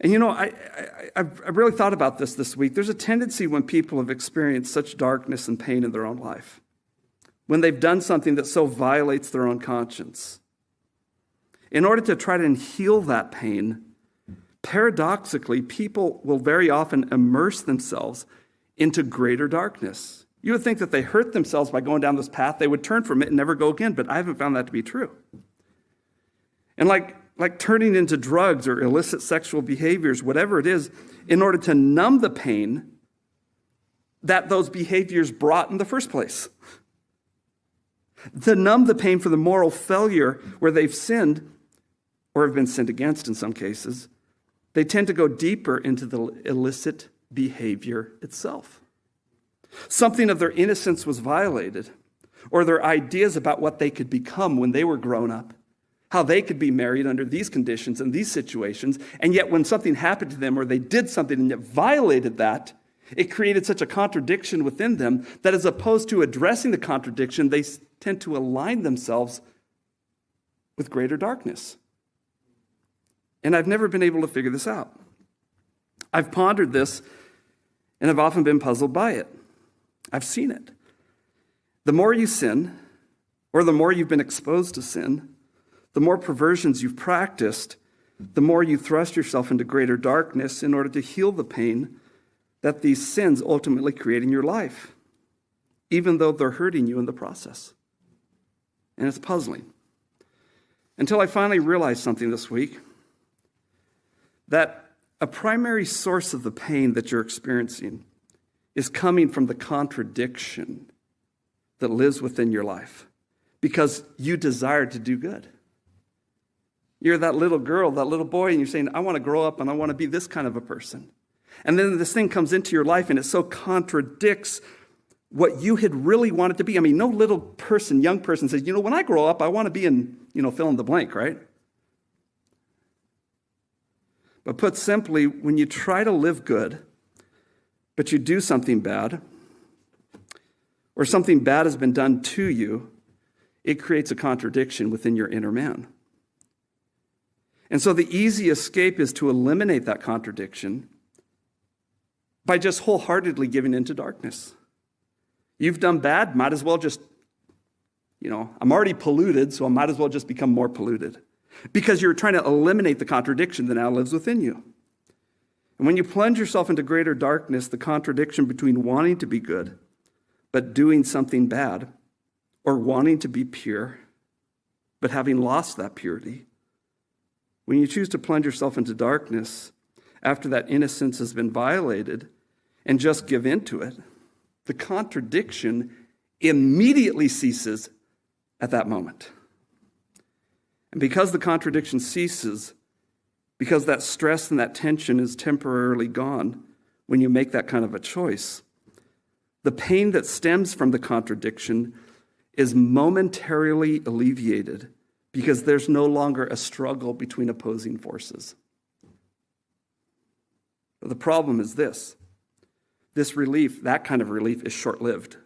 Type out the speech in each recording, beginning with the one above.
And I've really thought about this week. There's a tendency when people have experienced such darkness and pain in their own life, when they've done something that so violates their own conscience, in order to try to heal that pain, paradoxically, people will very often immerse themselves into greater darkness. You would think that they hurt themselves by going down this path, they would turn from it and never go again, but I haven't found that to be true. And like turning into drugs or illicit sexual behaviors, whatever it is, in order to numb the pain that those behaviors brought in the first place. To numb the pain for the moral failure where they've sinned, or have been sinned against in some cases, they tend to go deeper into the illicit behavior itself. Something of their innocence was violated, or their ideas about what they could become when they were grown up, how they could be married under these conditions and these situations, and yet when something happened to them or they did something and it violated that, it created such a contradiction within them that as opposed to addressing the contradiction, they tend to align themselves with greater darkness. And I've never been able to figure this out. I've pondered this, and I've often been puzzled by it. I've seen it. The more you sin, or the more you've been exposed to sin, the more perversions you've practiced, the more you thrust yourself into greater darkness in order to heal the pain that these sins ultimately create in your life, even though they're hurting you in the process. And it's puzzling. Until I finally realized something this week, that a primary source of the pain that you're experiencing is coming from the contradiction that lives within your life because you desire to do good. You're that little girl, that little boy, and you're saying, I want to grow up and I want to be this kind of a person. And then this thing comes into your life and it so contradicts what you had really wanted to be. I mean, no little person, young person says, when I grow up, I want to be in, fill in the blank, right? But put simply, when you try to live good, but you do something bad, or something bad has been done to you, it creates a contradiction within your inner man. And so the easy escape is to eliminate that contradiction by just wholeheartedly giving into darkness. You've done bad, might as well just, I'm already polluted, so I might as well just become more polluted. Because you're trying to eliminate the contradiction that now lives within you. And when you plunge yourself into greater darkness, the contradiction between wanting to be good, but doing something bad, or wanting to be pure, but having lost that purity, when you choose to plunge yourself into darkness after that innocence has been violated and just give into it, the contradiction immediately ceases at that moment. And because the contradiction ceases, because that stress and that tension is temporarily gone when you make that kind of a choice, the pain that stems from the contradiction is momentarily alleviated because there's no longer a struggle between opposing forces. But the problem is this relief, that kind of relief, is short-lived.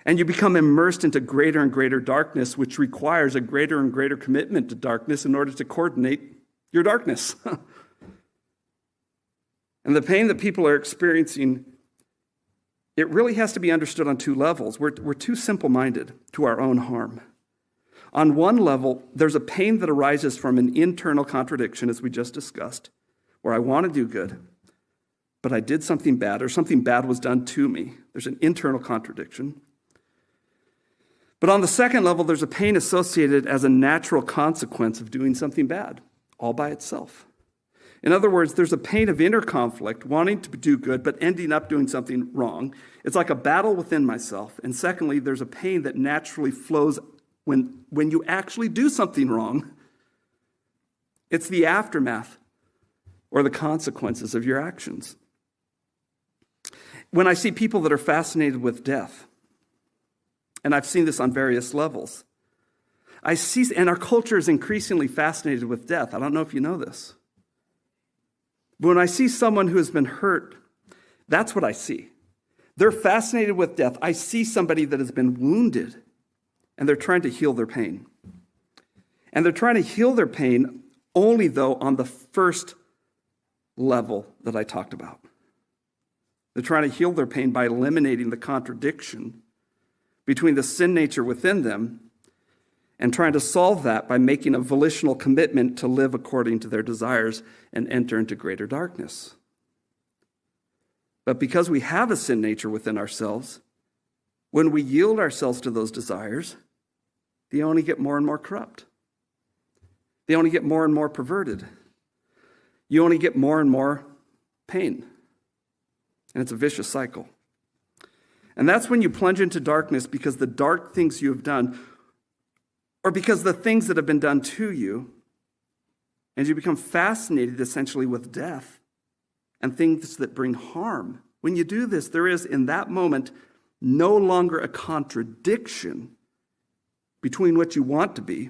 And you become immersed into greater and greater darkness, which requires a greater and greater commitment to darkness in order to coordinate your darkness. And the pain that people are experiencing, it really has to be understood on two levels. We're too simple-minded to our own harm. On one level, there's a pain that arises from an internal contradiction, as we just discussed, where I want to do good, but I did something bad, or something bad was done to me. There's an internal contradiction. But on the second level, there's a pain associated as a natural consequence of doing something bad, all by itself. In other words, there's a pain of inner conflict, wanting to do good, but ending up doing something wrong. It's like a battle within myself. And secondly, there's a pain that naturally flows when you actually do something wrong. It's the aftermath or the consequences of your actions. When I see people that are fascinated with death, and I've seen this on various levels, and our culture is increasingly fascinated with death. I don't know if you know this. But when I see someone who has been hurt, that's what I see. They're fascinated with death. I see somebody that has been wounded, and they're trying to heal their pain. And they're trying to heal their pain only though on the first level that I talked about. They're trying to heal their pain by eliminating the contradiction between the sin nature within them and trying to solve that by making a volitional commitment to live according to their desires and enter into greater darkness. But because we have a sin nature within ourselves, when we yield ourselves to those desires, they only get more and more corrupt. They only get more and more perverted. You only get more and more pain. And it's a vicious cycle. And that's when you plunge into darkness because the dark things you have done, or because the things that have been done to you, and you become fascinated essentially with death and things that bring harm. When you do this, there is in that moment no longer a contradiction between what you want to be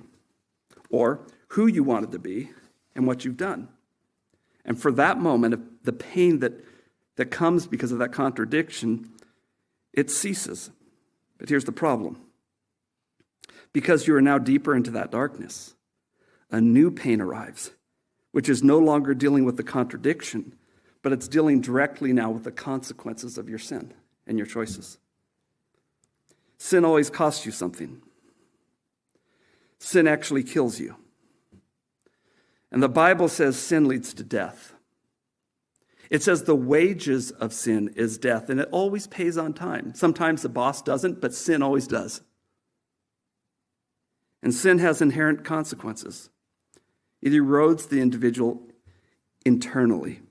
or who you wanted to be and what you've done. And for that moment, the pain that comes because of that contradiction, it ceases. But here's the problem. Because you are now deeper into that darkness, a new pain arrives, which is no longer dealing with the contradiction, but it's dealing directly now with the consequences of your sin and your choices. Sin always costs you something. Sin actually kills you. And the Bible says sin leads to death. It says the wages of sin is death, and it always pays on time. Sometimes the boss doesn't, but sin always does. And sin has inherent consequences. It erodes the individual internally.